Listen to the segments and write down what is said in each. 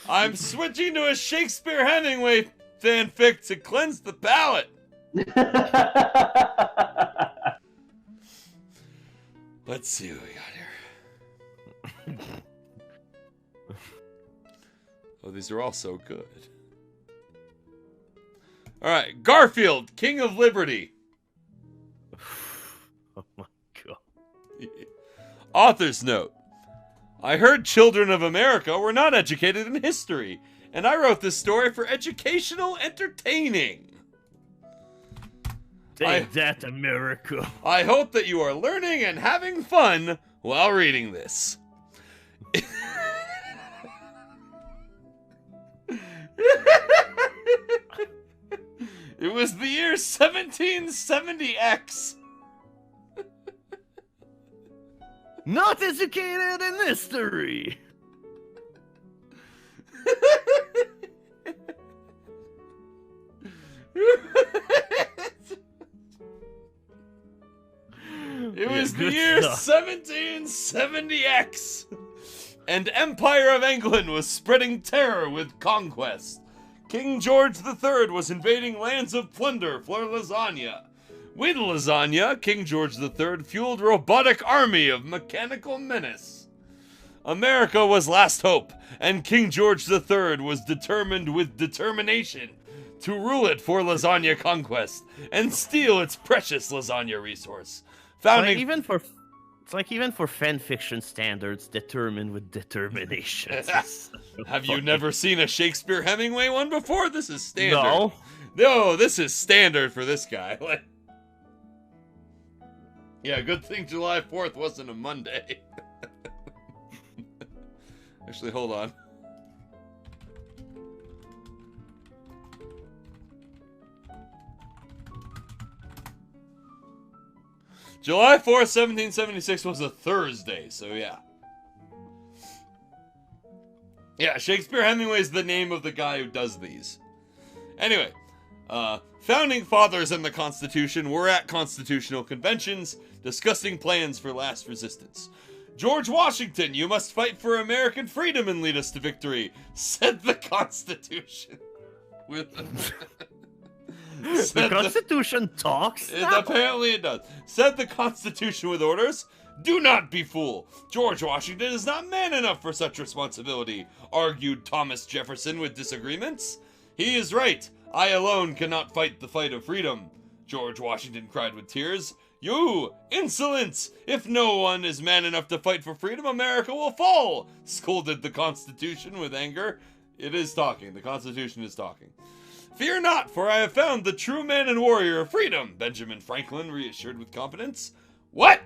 I'm switching to a ShakespeareHemmingway fanfic to cleanse the palate. Let's see what we got here. Oh, these are all so good. Alright, Garfield, King of Liberty. Oh my god. Author's note. I heard children of America were not educated in history, and I wrote this story for educational entertaining. Take that, America. I hope that you are learning and having fun while reading this. It was the year 1770X. Not educated in history. It was the year 1770X, and Empire of England was spreading terror with conquest. King George III was invading lands of plunder for lasagna. With lasagna, King George III fueled robotic army of mechanical menace. America was last hope, and King George III was determined with determination to rule it for lasagna conquest and steal its precious lasagna resource. Founding It's like even for fanfiction standards, determined with determination. Have you never seen a ShakespeareHemmingway one before? This is standard. No. No, this is standard for this guy. Yeah, good thing July 4th wasn't a Monday. Actually, hold on. July 4th, 1776 was a Thursday, so yeah. Yeah, ShakespeareHemmingway is the name of the guy who does these. Anyway, founding fathers and the Constitution were at constitutional conventions discussing plans for last resistance. George Washington, you must fight for American freedom and lead us to victory, said the Constitution. The Constitution talks? Apparently it does. Said the Constitution with orders. Do not be fooled. George Washington is not man enough for such responsibility, argued Thomas Jefferson with disagreements. He is right. I alone cannot fight the fight of freedom, George Washington cried with tears. You, insolence! If no one is man enough to fight for freedom, America will fall, scolded the Constitution with anger. It is talking. The Constitution is talking. Fear not, for I have found the true man and warrior of freedom, Benjamin Franklin reassured with confidence. What?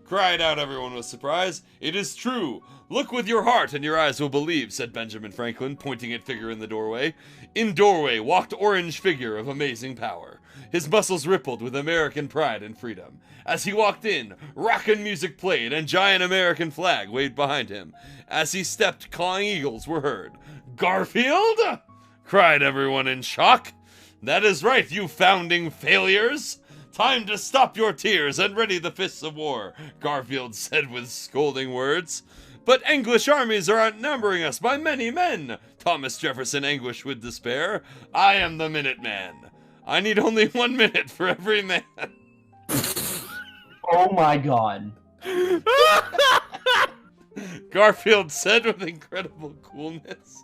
Cried out everyone with surprise. It is true. Look with your heart and your eyes will believe, said Benjamin Franklin, pointing at figure in the doorway. In doorway walked orange figure of amazing power. His muscles rippled with American pride and freedom. As he walked in, rockin' music played and giant American flag waved behind him. As he stepped, cawing eagles were heard. Garfield? Cried everyone in shock. That is right, you founding failures. Time to stop your tears and ready the fists of war, Garfield said with scolding words. But English armies are outnumbering us by many men, Thomas Jefferson anguished with despair. I am the Minuteman. I need only 1 minute for every man. Oh my god. Garfield said with incredible coolness.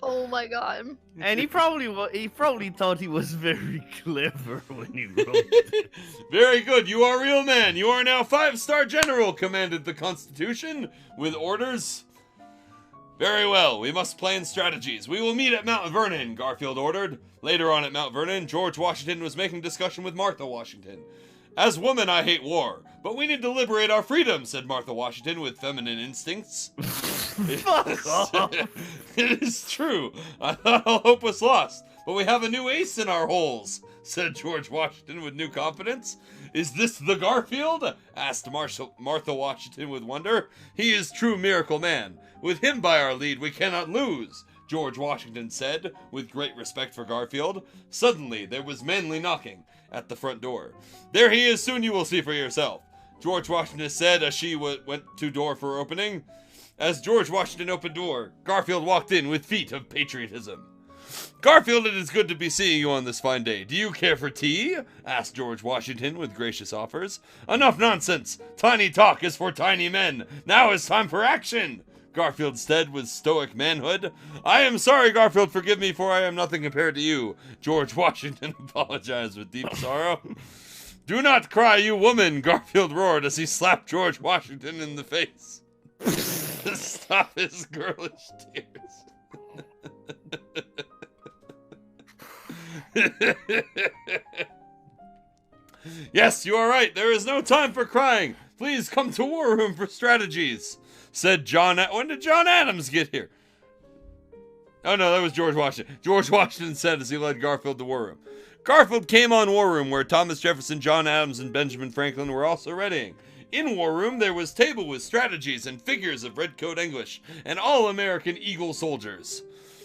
Oh my god. And he probably thought he was very clever when he wrote it. Very good, you are a real man. You are now 5-star general, commanded the Constitution with orders. Very well, we must plan strategies. We will meet at Mount Vernon, Garfield ordered. Later on at Mount Vernon, George Washington was making discussion with Martha Washington. As woman, I hate war, but we need to liberate our freedom, said Martha Washington with feminine instincts. Fuck off. It is true. I thought all hope was lost, but we have a new ace in our holes, said George Washington with new confidence. Is this the Garfield? Asked Martha Washington with wonder. He is true miracle man. With him by our lead, we cannot lose. George Washington said, with great respect for Garfield. Suddenly, there was manly knocking at the front door. "There he is, soon you will see for yourself," George Washington said as she went to door for opening. As George Washington opened door, Garfield walked in with feet of patriotism. "Garfield, it is good to be seeing you on this fine day. Do you care for tea?" asked George Washington with gracious offers. "Enough nonsense! Tiny talk is for tiny men. Now is time for action!" Garfield said with stoic manhood. "I am sorry, Garfield, forgive me, for I am nothing compared to you." George Washington apologized with deep sorrow. "Do not cry, you woman!" Garfield roared as he slapped George Washington in the face to stop his girlish tears. "Yes, you are right. There is no time for crying. Please come to War Room for strategies," said John. When did John Adams get here? Oh no, that was George Washington. George Washington said as he led Garfield to War Room. Garfield came on War Room, where Thomas Jefferson, John Adams, and Benjamin Franklin were also readying. In War Room, there was table with strategies and figures of Redcoat English and all-American Eagle soldiers.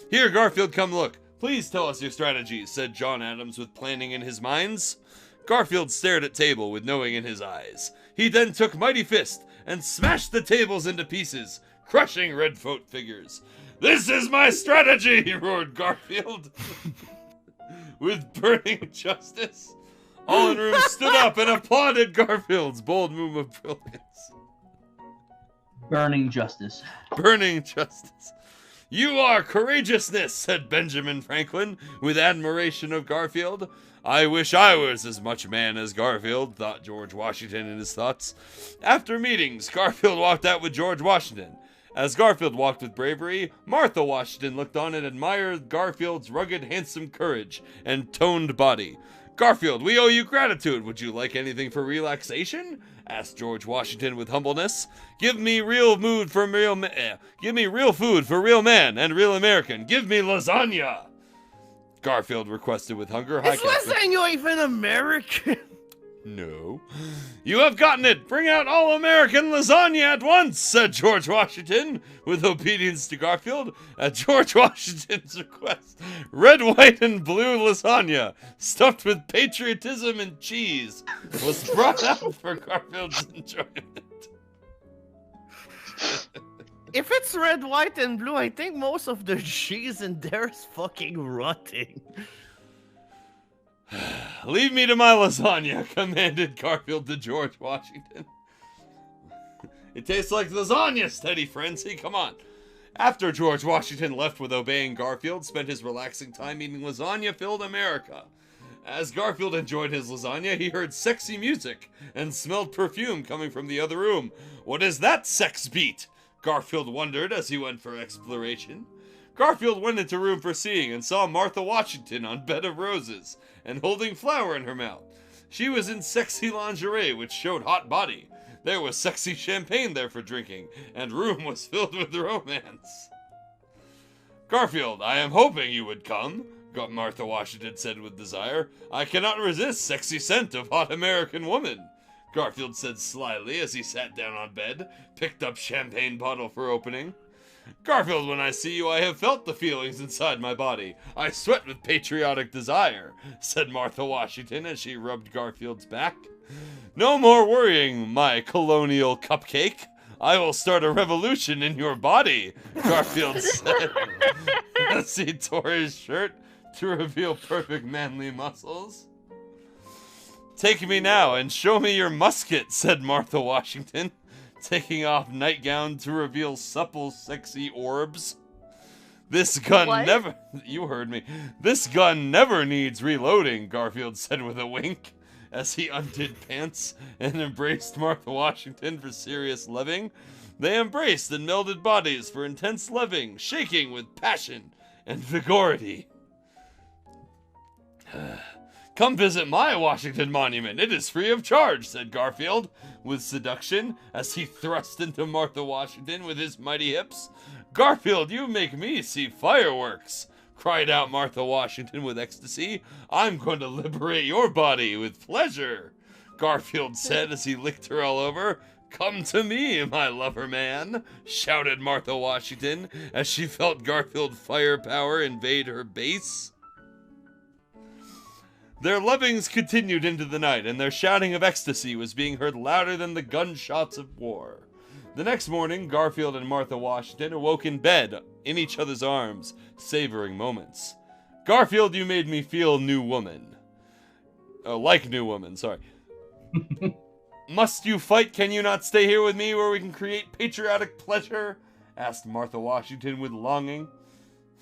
"Here, Garfield, come look. Please tell us your strategies," said John Adams with planning in his minds. Garfield stared at table with knowing in his eyes. He then took mighty fist and smashed the tables into pieces, crushing Redcoat figures. "This is my strategy!" roared Garfield. With burning justice, all in the room stood up and applauded Garfield's bold move of brilliance. Burning justice. Burning justice. "You are courageousness," said Benjamin Franklin, with admiration of Garfield. "I wish I was as much man as Garfield," thought George Washington in his thoughts. After meetings, Garfield walked out with George Washington. As Garfield walked with bravery, Martha Washington looked on and admired Garfield's rugged, handsome courage and toned body. "Garfield, we owe you gratitude. Would you like anything for relaxation?" asked George Washington with humbleness. Give me real food for real man and real American. Give me lasagna," Garfield requested with hunger. Is lasagna even American? "No." "You have gotten it. Bring out all-American lasagna at once," said George Washington, with obedience to Garfield. At George Washington's request, red, white, and blue lasagna, stuffed with patriotism and cheese, was brought out for Garfield's enjoyment. If it's red, white, and blue, I think most of the cheese in there is fucking rotting. "Leave me to my lasagna," commanded Garfield to George Washington. "It tastes like lasagna, steady frenzy, come on." After George Washington left with obeying Garfield, spent his relaxing time eating lasagna-filled America. As Garfield enjoyed his lasagna, he heard sexy music and smelled perfume coming from the other room. "What is that sex beat?" Garfield wondered as he went for exploration. Garfield went into room for seeing and saw Martha Washington on bed of roses and holding flower in her mouth. She was in sexy lingerie which showed hot body. There was sexy champagne there for drinking, and room was filled with romance. "Garfield, I am hoping you would come," Martha Washington said with desire. "I cannot resist sexy scent of hot American woman," Garfield said slyly as he sat down on bed, picked up champagne bottle for opening. "Garfield, when I see you, I have felt the feelings inside my body. I sweat with patriotic desire," said Martha Washington as she rubbed Garfield's back. "No more worrying, my colonial cupcake. I will start a revolution in your body," Garfield said as he tore his shirt to reveal perfect manly muscles. "Take me now and show me your musket," said Martha Washington, taking off nightgown to reveal supple, sexy orbs. "This gun never..." You heard me. "This gun never needs reloading," Garfield said with a wink, as he undid pants and embraced Martha Washington for serious loving. They embraced and melded bodies for intense loving, shaking with passion and vigority. "Come visit my Washington Monument. It is free of charge," said Garfield with seduction as he thrust into Martha Washington with his mighty hips. "Garfield, you make me see fireworks," cried out Martha Washington with ecstasy. "I'm going to liberate your body with pleasure," Garfield said as he licked her all over. Come to me, my lover man, shouted Martha Washington as she felt Garfield firepower invade her base. Their lovings continued into the night, and their shouting of ecstasy was being heard louder than the gunshots of war. The next morning, Garfield and Martha Washington awoke in bed, in each other's arms, savoring moments. Garfield, you made me feel new woman. Like new woman, sorry. Must you fight? Can you not stay here with me where we can create patriotic pleasure? Asked Martha Washington with longing.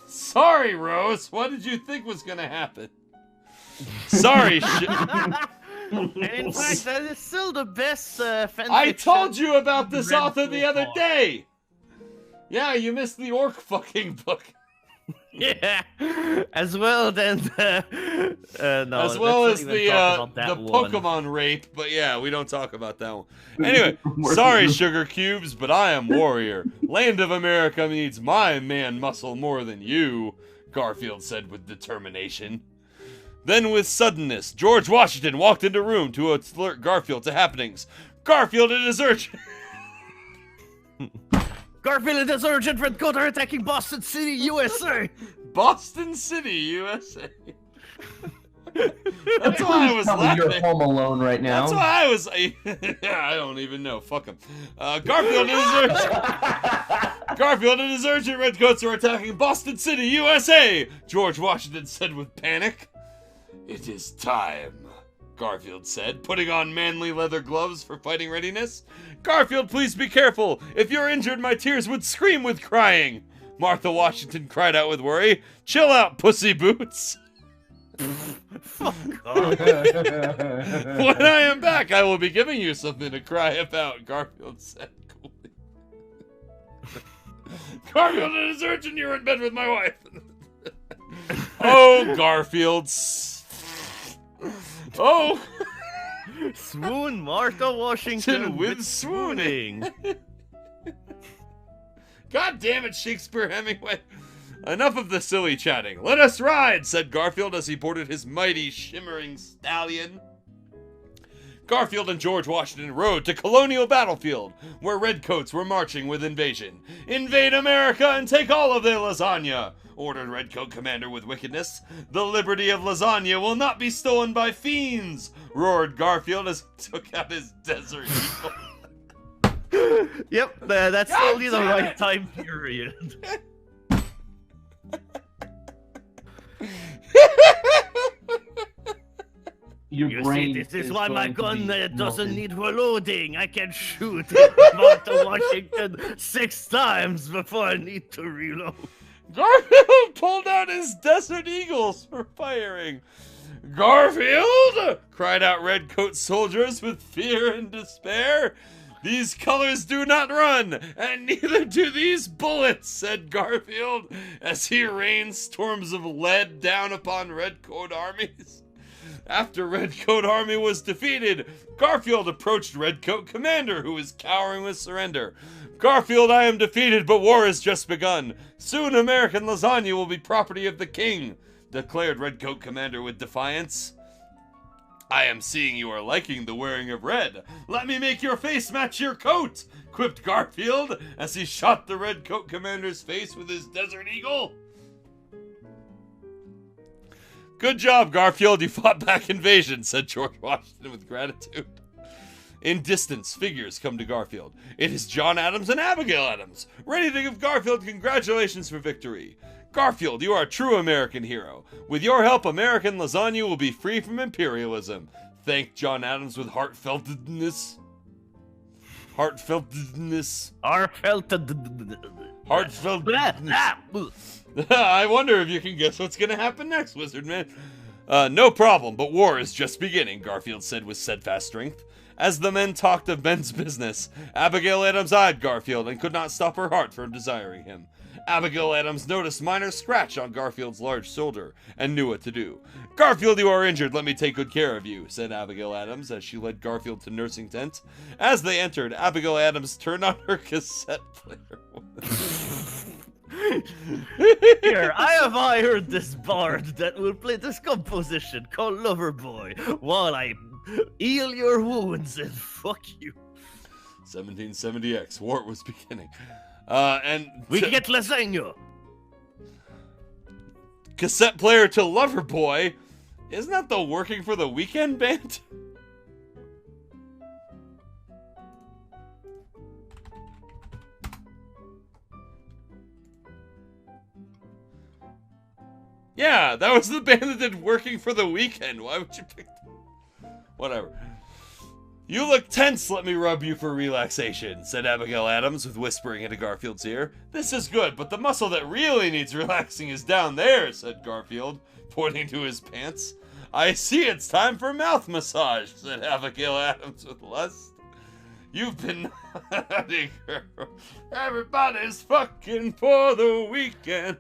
Sorry, Rose. What did you think was gonna happen? Sorry, And in fact, that is still the best fanfiction. I told you about this author the other day! Yeah, you missed the orc fucking book. Yeah, as well then no, as well as the Pokemon rape, but yeah, we don't talk about that one. Anyway, sorry, Sugar Cubes, but I am warrior. Land of America needs my man muscle more than you, Garfield said with determination. Then with suddenness, George Washington walked into a room to alert Garfield to happenings. Garfield, it is urgent! Garfield, it is urgent! Redcoat are attacking Boston City, USA! Boston City, USA. That's why I was laughing. You're home alone right now. That's why I was... I don't even know. Fuck him. Garfield, it is urgent! Garfield, it is urgent! Redcoats are attacking Boston City, USA! George Washington said with panic. It is time, Garfield said, putting on manly leather gloves for fighting readiness. Garfield, please be careful. If you're injured, my tears would scream with crying. Martha Washington cried out with worry. Chill out, pussy boots. Fuck off. When I am back, I will be giving you something to cry about, Garfield said coolly. Garfield, it is urgent. You're in bed with my wife. Oh, Garfield. Oh. Swoon Martha Washington with swooning. God damn it, Shakespeare Hemmingway. Enough of the silly chatting. Let us ride, said Garfield as he boarded his mighty, shimmering stallion. Garfield and George Washington rode to Colonial Battlefield, where redcoats were marching with invasion. Invade America and take all of their lasagna, ordered Redcoat Commander with wickedness. The liberty of lasagna will not be stolen by fiends, roared Garfield as he took out his desert eagle. Yep, that's only the right time period. Your brain see, this is why going my to gun be doesn't melted. need reloading. I can shoot Martha Washington 6 times before I need to reload. Garfield pulled out his Desert Eagles for firing. Garfield! Cried out Redcoat soldiers with fear and despair. These colors do not run, and neither do these bullets, said Garfield as he rained storms of lead down upon Redcoat armies. After Redcoat army was defeated, Garfield approached Redcoat Commander, who was cowering with surrender. Garfield, I am defeated, but war has just begun. Soon American lasagna will be property of the king, declared Redcoat Commander with defiance. I am seeing you are liking the wearing of red. Let me make your face match your coat, quipped Garfield as he shot the Redcoat Commander's face with his Desert Eagle. Good job, Garfield. You fought back invasion, said George Washington with gratitude. In distance, figures come to Garfield. It is John Adams and Abigail Adams, ready to give Garfield congratulations for victory. Garfield, you are a true American hero. With your help, American lasagna will be free from imperialism. Thanked John Adams with heartfeltedness. Heartfeltedness. I wonder if you can guess what's gonna happen next, Wizard Man. No problem, but war is just beginning, Garfield said with steadfast strength. As the men talked of men's business, Abigail Adams eyed Garfield and could not stop her heart from desiring him. Abigail Adams noticed minor scratch on Garfield's large shoulder and knew what to do. Garfield, you are injured. Let me take good care of you, said Abigail Adams as she led Garfield to nursing tent. As they entered, Abigail Adams turned on her cassette player. Here, I have hired this bard that will play this composition called Loverboy while I heal your wounds and fuck you. 1770X. War was beginning. And We get lasagna. cassette player to Loverboy. Isn't that the Working for the Weekend band? Yeah, that was the band that did Working for the Weekend. Why would you pick that? Whatever. You look tense, let me rub you for relaxation, said Abigail Adams with whispering into Garfield's ear. This is good, but the muscle that really needs relaxing is down there, said Garfield, pointing to his pants. I see it's time for mouth massage, said Abigail Adams with lust. You've been naughty, girl. Everybody's fucking for the weekend.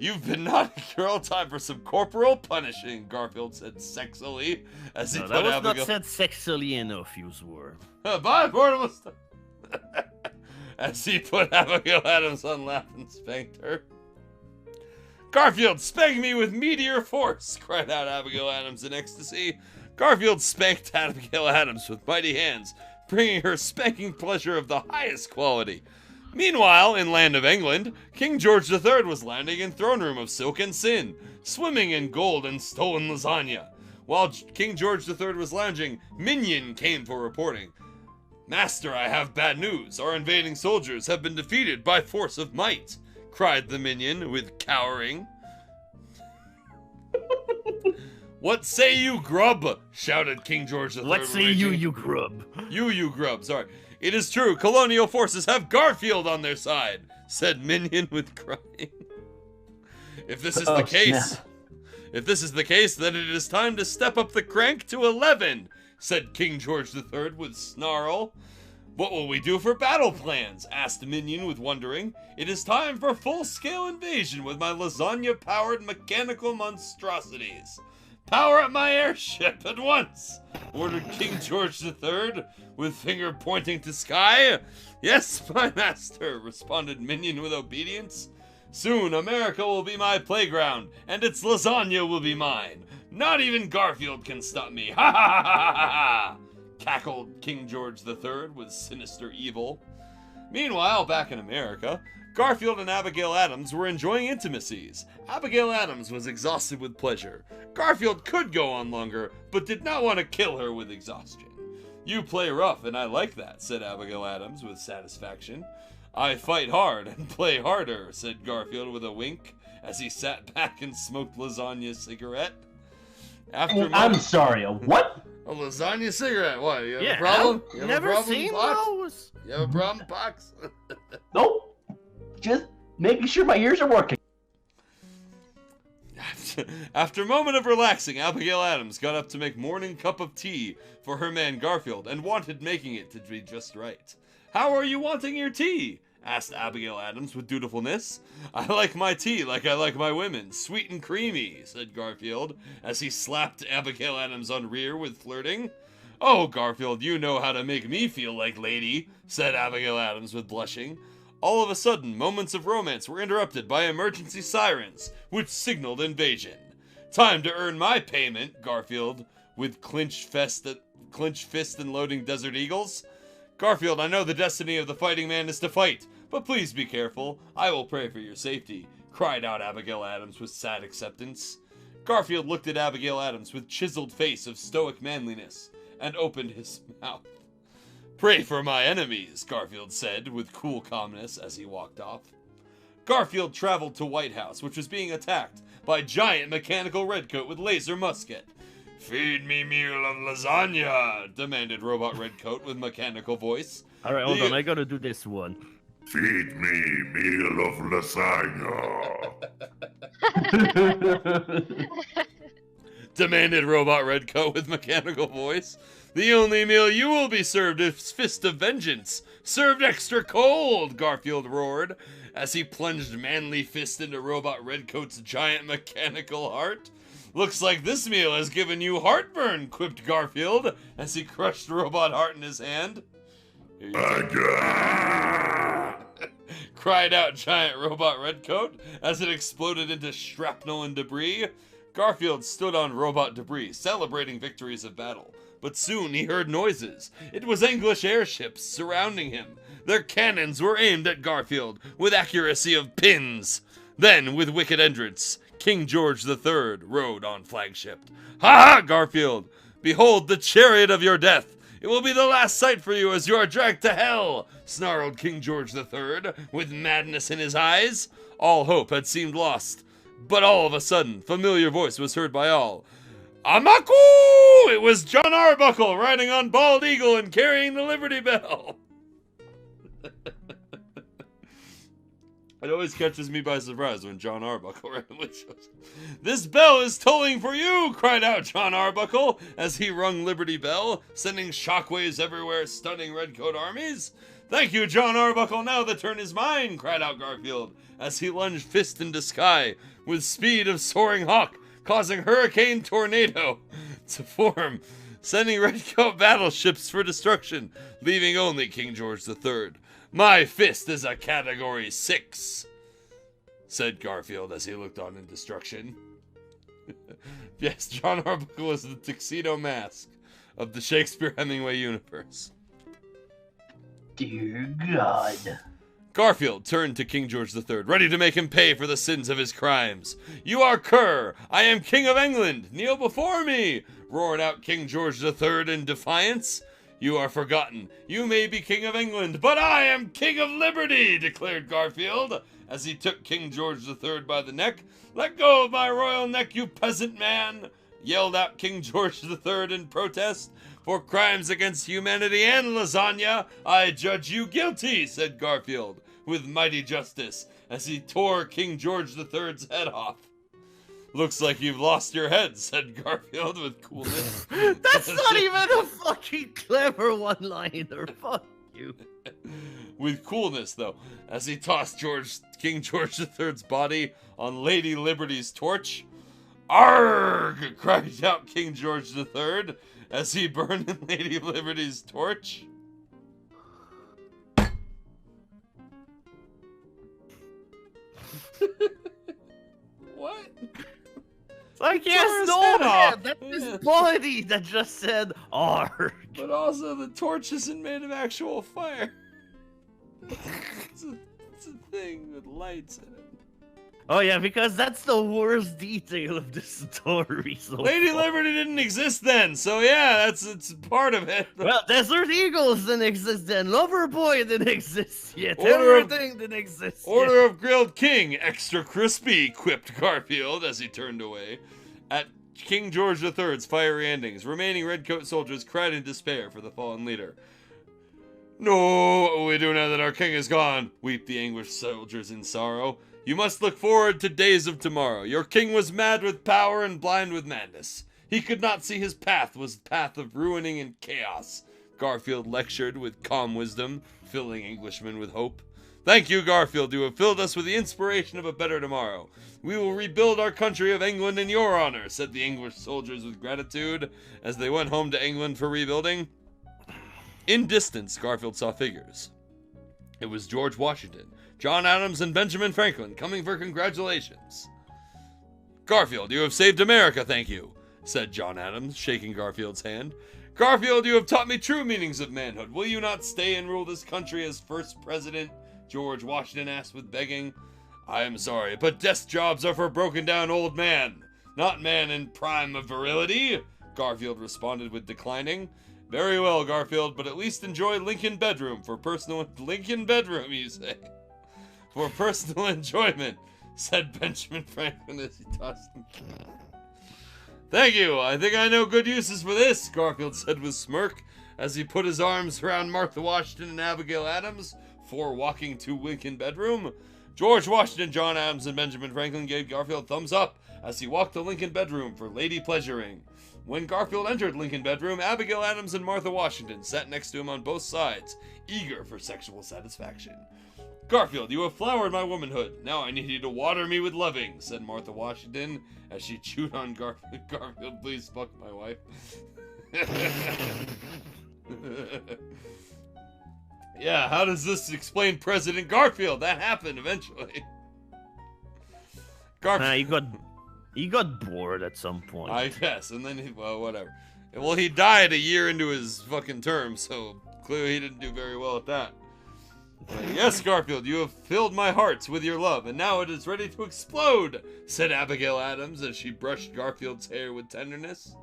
You've been naughty, girl. Time for some corporal punishing, Garfield said sexily as he No, put that was Abigail... not said sexually enough, UZworm. Bye, portable stuff. As he put Abigail Adams on lap and spanked her. Garfield, spank me with meteor force, cried out Abigail Adams in ecstasy. Garfield spanked Abigail Adams with mighty hands, bringing her spanking pleasure of the highest quality. Meanwhile, in land of England, King George III was landing in throne room of silk and sin, swimming in gold and stolen lasagna. While King George III was lounging, Minion came for reporting. Master, I have bad news. Our invading soldiers have been defeated by force of might, cried the Minion with cowering. What say you, grub? Shouted King George III. What say you, you grub? You grub, sorry. It is true, colonial forces have Garfield on their side, said Minion with crying. If this is the case, then it is time to step up the crank to 11, said King George III with snarl. What will we do for battle plans? Asked Minion with wondering. It is time for full-scale invasion with my lasagna-powered mechanical monstrosities. Power up my airship at once, ordered King George III, with finger pointing to sky. Yes, my master, responded Minion with obedience. Soon America will be my playground, and its lasagna will be mine. Not even Garfield can stop me. Ha ha ha ha ha ha! Cackled King George III with sinister evil. Meanwhile, back in America, Garfield and Abigail Adams were enjoying intimacies. Abigail Adams was exhausted with pleasure. Garfield could go on longer, but did not want to kill her with exhaustion. You play rough, and I like that, said Abigail Adams with satisfaction. I fight hard and play harder, said Garfield with a wink, as he sat back and smoked lasagna cigarette. I'm sorry, a what? A lasagna cigarette? What, you have Yeah, a problem? I've You have never a problem, seen Pox? those. You have a problem, Pox? Nope. Just making sure my ears are working. After a moment of relaxing, Abigail Adams got up to make morning cup of tea for her man Garfield and wanted making it to be just right. How are you wanting your tea? Asked Abigail Adams with dutifulness. I like my tea like I like my women, sweet and creamy, said Garfield, as he slapped Abigail Adams on rear with flirting. Oh, Garfield, you know how to make me feel like lady, said Abigail Adams with blushing. All of a sudden, moments of romance were interrupted by emergency sirens, which signaled invasion. Time to earn my payment, Garfield, with clenched fist and loading Desert Eagles. Garfield, I know the destiny of the fighting man is to fight, but please be careful. I will pray for your safety, cried out Abigail Adams with sad acceptance. Garfield looked at Abigail Adams with chiseled face of stoic manliness, and opened his mouth. Pray for my enemies, Garfield said with cool calmness as he walked off. Garfield traveled to White House, which was being attacked by giant mechanical redcoat with laser musket. Feed me meal of lasagna, demanded Robot Redcoat with mechanical voice. Alright, hold on, I gotta do this one. Feed me meal of lasagna. Demanded Robot Redcoat with mechanical voice. The only meal you will be served is Fist of Vengeance, served extra cold, Garfield roared, as he plunged manly fist into Robot Redcoat's giant mechanical heart. Looks like this meal has given you heartburn, quipped Garfield, as he crushed Robot Heart in his hand. Cried out giant Robot Redcoat as it exploded into shrapnel and debris. Garfield stood on robot debris, celebrating victories of battle. But soon he heard noises. It was English airships surrounding him. Their cannons were aimed at Garfield with accuracy of pins. Then, with wicked entrance, King George III rode on flagship. "Ha ha, Garfield! Behold the chariot of your death! It will be the last sight for you as you are dragged to hell!" snarled King George III, with madness in his eyes. All hope had seemed lost. But all of a sudden, familiar voice was heard by all. "Amaku!" It was John Arbuckle riding on Bald Eagle and carrying the Liberty Bell. It always catches me by surprise when John Arbuckle randomly shows. "This bell is tolling for you!" cried out John Arbuckle as he rung Liberty Bell, sending shockwaves everywhere, stunning redcoat armies. "Thank you, John Arbuckle, now the turn is mine!" cried out Garfield as he lunged fist into sky with speed of soaring hawk, causing hurricane tornado to form, sending redcoat battleships for destruction, leaving only King George III. "My fist is a Category 6, said Garfield as he looked on in destruction. Yes, John Arbuckle is the tuxedo mask of the Shakespeare-Hemmingway universe. Dear God. Garfield turned to King George III, ready to make him pay for the sins of his crimes. "You are Kerr! I am King of England! Kneel before me!" roared out King George III in defiance. "You are forgotten. You may be King of England, but I am King of Liberty!" declared Garfield, as he took King George III by the neck. "Let go of my royal neck, you peasant man!" yelled out King George III in protest. "For crimes against humanity and lasagna, I judge you guilty," said Garfield, with mighty justice, as he tore King George III's head off. "Looks like you've lost your head," said Garfield with coolness. That's not even a fucking clever one-liner. Fuck you. With coolness, though, as he tossed King George III's body on Lady Liberty's torch. "Arrgh!" cried out King George III as he burned in Lady Liberty's torch. What? Like, yes, his no, head man, off. that's his Yeah. body that just said "arg." But also, the torch isn't made of actual fire. It's a thing with lights in it. Oh yeah, because that's the worst detail of the story. So Lady far. Liberty didn't exist then, so yeah, it's part of it. Well, Desert Eagles didn't exist then. Loverboy didn't exist yet. Order of- Everything didn't exist Order yet. of Grilled King, extra crispy, quipped Garfield as he turned away. At King George III's fiery endings, remaining redcoat soldiers cried in despair for the fallen leader. "No, what will we do now that our king is gone?" weep the anguished soldiers in sorrow. "You must look forward to days of tomorrow. Your king was mad with power and blind with madness. He could not see his path was the path of ruining and chaos," Garfield lectured with calm wisdom, filling Englishmen with hope. "Thank you, Garfield. You have filled us with the inspiration of a better tomorrow. We will rebuild our country of England in your honor," said the English soldiers with gratitude as they went home to England for rebuilding. In distance, Garfield saw figures. It was George Washington, John Adams, and Benjamin Franklin coming for congratulations. "Garfield, you have saved America, thank you," said John Adams, shaking Garfield's hand. "Garfield, you have taught me true meanings of manhood. Will you not stay and rule this country as first president?" George Washington asked with begging. "I am sorry, but desk jobs are for broken-down old man, not man in prime of virility," Garfield responded with declining. "Very well, Garfield, but at least enjoy Lincoln Bedroom for personal... Lincoln Bedroom, you say? For personal enjoyment," said Benjamin Franklin as he tossed him. "Thank you. I think I know good uses for this," Garfield said with smirk as he put his arms around Martha Washington and Abigail Adams before walking to Lincoln Bedroom. George Washington, John Adams, and Benjamin Franklin gave Garfield thumbs up as he walked to Lincoln Bedroom for lady pleasuring. When Garfield entered Lincoln Bedroom, Abigail Adams and Martha Washington sat next to him on both sides, eager for sexual satisfaction. "Garfield, you have flowered my womanhood. Now I need you to water me with loving," said Martha Washington as she chewed on Garfield. "Garfield, please fuck my wife." Yeah, how does this explain President Garfield? That happened eventually. You got He got bored at some point. I guess, and then well, whatever. Well, he died a year into his fucking term, so clearly he didn't do very well at that. Yes, Garfield, you have filled my hearts with your love, and now it is ready to explode, said Abigail Adams as she brushed Garfield's hair with tenderness.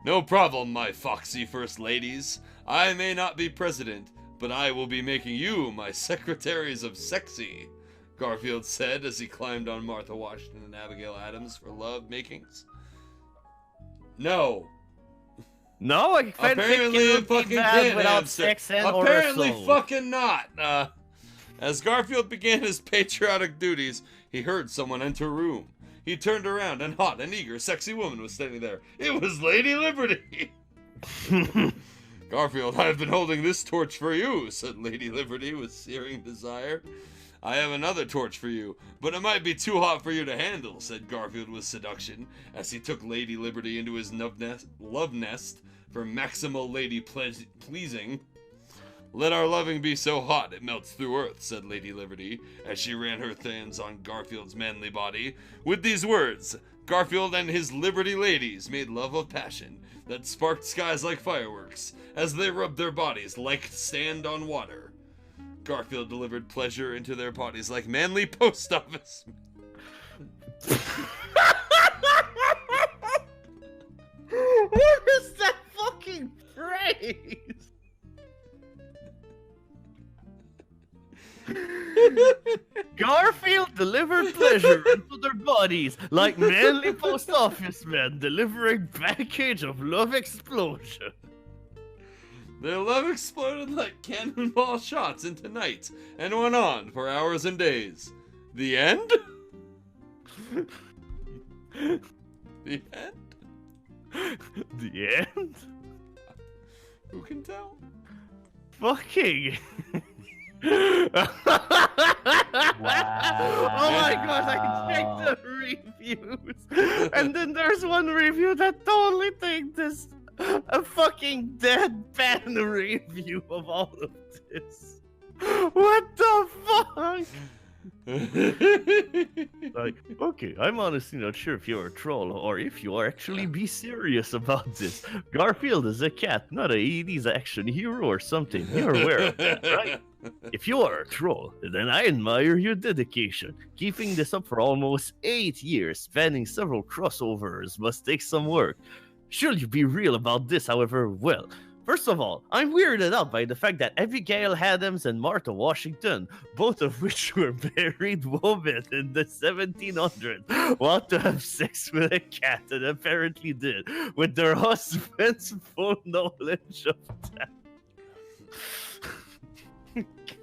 No problem, my foxy first ladies. I may not be president, but I will be making you my secretaries of sexy, Garfield said as he climbed on Martha Washington and Abigail Adams for love makings. No. No, apparently it fucking can't, without sex and apparently or a soul. Fucking not. As Garfield began his patriotic duties, he heard someone enter a room. He turned around, and hot and eager, sexy woman was standing there. It was Lady Liberty. Garfield, I've been holding this torch for you, said Lady Liberty with searing desire. I have another torch for you, but it might be too hot for you to handle, said Garfield with seduction, as he took Lady Liberty into his love nest for maximal lady pleasing. Let our loving be so hot it melts through earth, said Lady Liberty, as she ran her hands on Garfield's manly body. With these words, Garfield and his Liberty ladies made love of passion that sparked skies like fireworks, as they rubbed their bodies like sand on water. Garfield delivered pleasure into their bodies like manly post office. What is that fucking phrase? Garfield delivered pleasure into their bodies like manly post office men delivering package of love explosion. Their love exploded like cannonball shots into night and went on for hours and days. The end? The end? The end? Who can tell? Fucking. Oh my god, I checked the reviews. And then there's one review that totally thinks this a fucking deadpan review of all of this. What the fuck? Like, okay, I'm honestly not sure if you're a troll or if you are actually be serious about this. Garfield is a cat, not a 80s action hero or something. You're aware of that, right? If you are a troll, then I admire your dedication. Keeping this up for almost 8 years, spanning several crossovers, must take some work. Should you be real about this, however, well, first of all, I'm weirded out by the fact that Abigail Adams and Martha Washington, both of which were married women in the 1700s, want to have sex with a cat and apparently did, with their husband's full knowledge of that.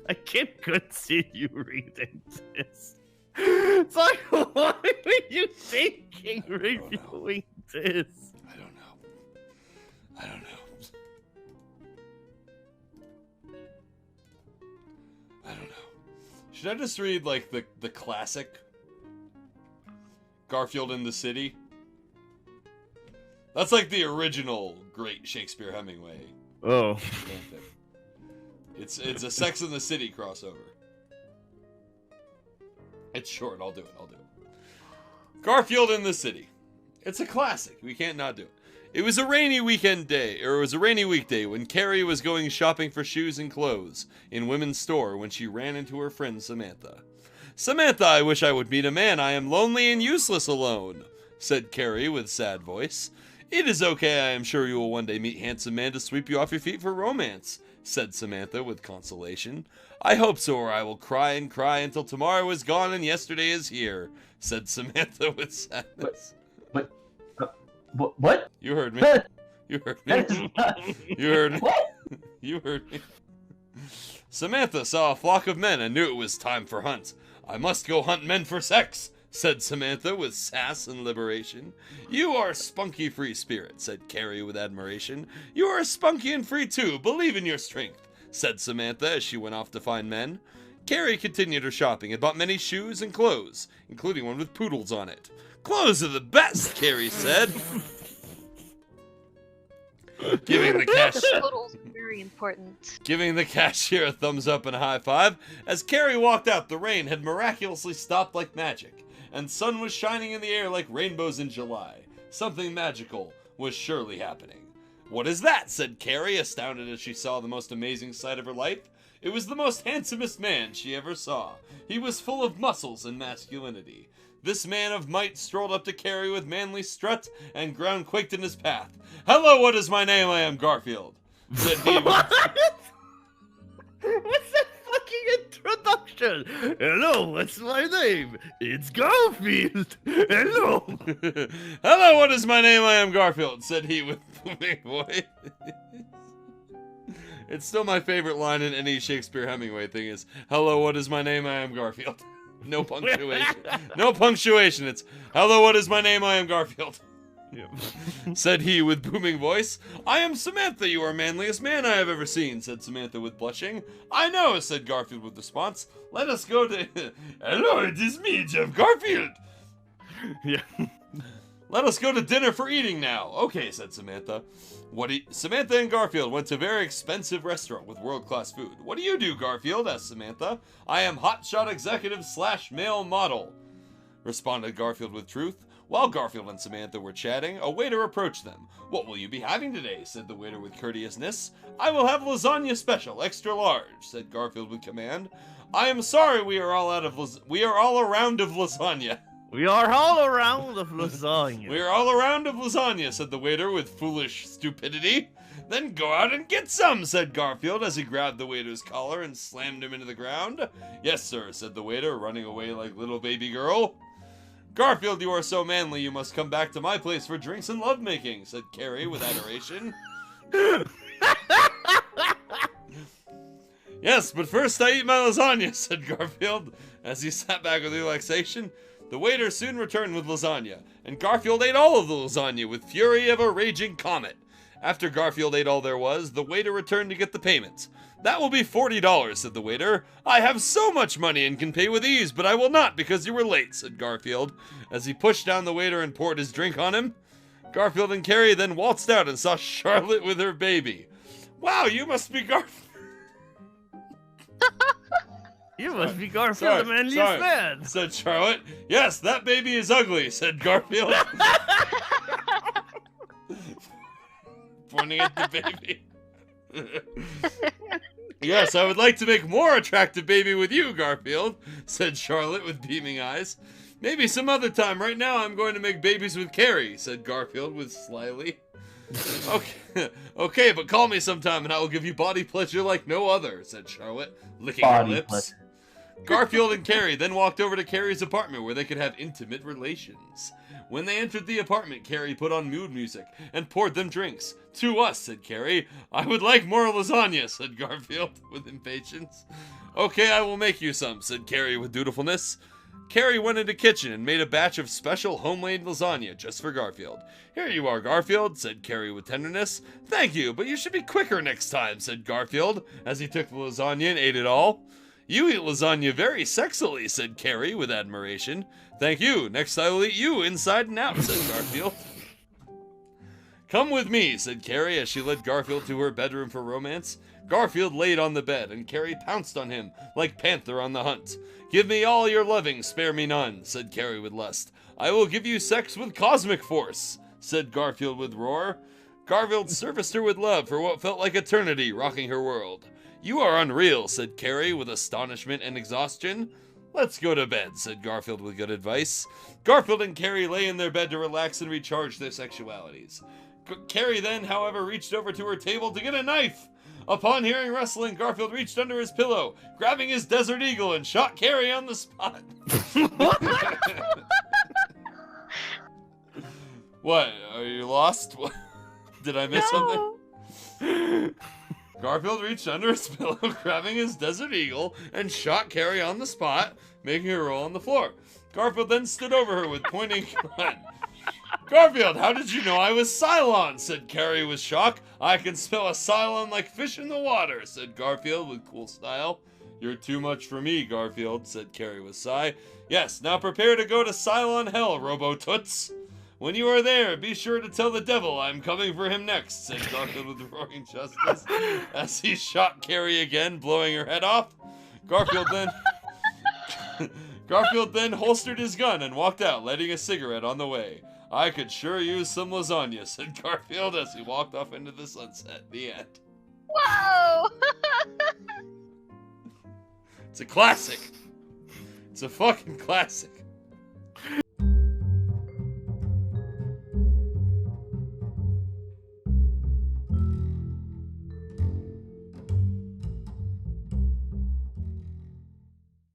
I can't continue reading this. It's like, why were you thinking reviewing this? I don't know. Should I just read, like, the classic? Garfield in the City? That's like the original great Shakespeare-Hemmingway. Oh. Fanfic. It's a Sex and the City crossover. It's short, I'll do it. Garfield in the City. It's a classic, we can't not do it. It was a rainy weekday when Carrie was going shopping for shoes and clothes in women's store when she ran into her friend Samantha. Samantha, I wish I would meet a man. I am lonely and useless alone, said Carrie with sad voice. It is okay, I am sure you will one day meet handsome man to sweep you off your feet for romance, said Samantha with consolation. I hope so, or I will cry and cry until tomorrow is gone and yesterday is here, said Samantha with sadness. What? You heard me. You heard me. You heard me. What? You heard me. Samantha saw a flock of men and knew it was time for hunt. I must go hunt men for sex, said Samantha with sass and liberation. You are a spunky free spirit, said Carrie with admiration. You are spunky and free too. Believe in your strength, said Samantha as she went off to find men. Carrie continued her shopping and bought many shoes and clothes, including one with poodles on it. Clothes are the best, Carrie said. Giving the cashier Poodles are very important. Giving the cashier a thumbs up and a high five. As Carrie walked out, the rain had miraculously stopped like magic, and sun was shining in the air like rainbows in July. Something magical was surely happening. "What is that?" said Carrie, astounded as she saw the most amazing sight of her life. It was the most handsomest man she ever saw. He was full of muscles and masculinity. This man of might strolled up to Carrie with manly strut, and ground quaked in his path. "Hello, what is my name? I am Garfield," said he. What's that fucking introduction? "Hello, what's my name? It's Garfield. Hello." "Hello, what is my name? I am Garfield," said he with booming voice. It's still my favorite line in any Shakespeare-Hemmingway thing is, "Hello, what is my name? I am Garfield." No punctuation. No punctuation. It's, "Hello, what is my name? I am Garfield." Said he with booming voice. "I am Samantha, you are manliest man I have ever seen," said Samantha with blushing. "I know," said Garfield with response. "Let us go to..." "Hello, it is me, Jeff Garfield." Yeah. "Let us go to dinner for eating now." "Okay," said Samantha. Samantha and Garfield went to a very expensive restaurant with world-class food. "What do you do, Garfield?" asked Samantha. "I am hotshot executive / male model," responded Garfield with truth. While Garfield and Samantha were chatting, a waiter approached them. "What will you be having today?" said the waiter with courteousness. "I will have lasagna special, extra large," said Garfield with command. "I am sorry, we are all around of lasagna." We are all around of lasagna. "We are all around of lasagna," said the waiter with foolish stupidity. "Then go out and get some," said Garfield as he grabbed the waiter's collar and slammed him into the ground. "Yes, sir," said the waiter, running away like little baby girl. "Garfield, you are so manly, you must come back to my place for drinks and lovemaking," said Carrie with adoration. "Yes, but first I eat my lasagna," said Garfield as he sat back with relaxation. The waiter soon returned with lasagna, and Garfield ate all of the lasagna with fury of a raging comet. After Garfield ate all there was, the waiter returned to get the payment. "That will be $40, said the waiter. "I have so much money and can pay with ease, but I will not because you were late," said Garfield, as he pushed down the waiter and poured his drink on him. Garfield and Carrie then waltzed out and saw Charlotte with her baby. "Wow, you must be Garfield." "You must be Garfield, the manliest man," said Charlotte. "Yes, that baby is ugly," said Garfield, pointing at the baby. "Yes, I would like to make more attractive baby with you, Garfield," said Charlotte with beaming eyes. "Maybe some other time. Right now I'm going to make babies with Carrie," said Garfield with slyly. Okay, but call me sometime and I will give you body pleasure like no other," said Charlotte, licking her lips. Pleasure. Garfield and Carrie then walked over to Carrie's apartment where they could have intimate relations. When they entered the apartment, Carrie put on mood music and poured them drinks. "To us," said Carrie. "I would like more lasagna," said Garfield with impatience. "Okay, I will make you some," said Carrie with dutifulness. Carrie went into the kitchen and made a batch of special homemade lasagna just for Garfield. "Here you are, Garfield," said Carrie with tenderness. "Thank you, but you should be quicker next time," said Garfield as he took the lasagna and ate it all. "You eat lasagna very sexily," said Carrie with admiration. "Thank you. Next I will eat you inside and out," said Garfield. "Come with me," said Carrie as she led Garfield to her bedroom for romance. Garfield laid on the bed, and Carrie pounced on him like panther on the hunt. "Give me all your loving, spare me none," said Carrie with lust. "I will give you sex with cosmic force," said Garfield with roar. Garfield serviced her with love for what felt like eternity, rocking her world. "You are unreal," said Carrie with astonishment and exhaustion. "Let's go to bed," said Garfield with good advice. Garfield and Carrie lay in their bed to relax and recharge their sexualities. Carrie then, however, reached over to her table to get a knife. Upon hearing rustling, Garfield reached under his pillow, grabbing his Desert Eagle and shot Carrie on the spot. What? Are you lost? Did I miss something? Garfield reached under his pillow, grabbing his Desert Eagle, and shot Carrie on the spot, making her roll on the floor. Garfield then stood over her with pointing gun. "Garfield, how did you know I was Cylon?" said Carrie with shock. "I can smell a Cylon like fish in the water," said Garfield with cool style. "You're too much for me, Garfield," said Carrie with sigh. "Yes, now prepare to go to Cylon Hell, Robo-Toots. When you are there, be sure to tell the devil I'm coming for him next," said Garfield with roaring justice, as he shot Carrie again, blowing her head off. Garfield Garfield then holstered his gun and walked out, lighting a cigarette on the way. I could sure use some lasagna, said Garfield as he walked off into the sunset. The end. Whoa! It's a classic. It's a fucking classic.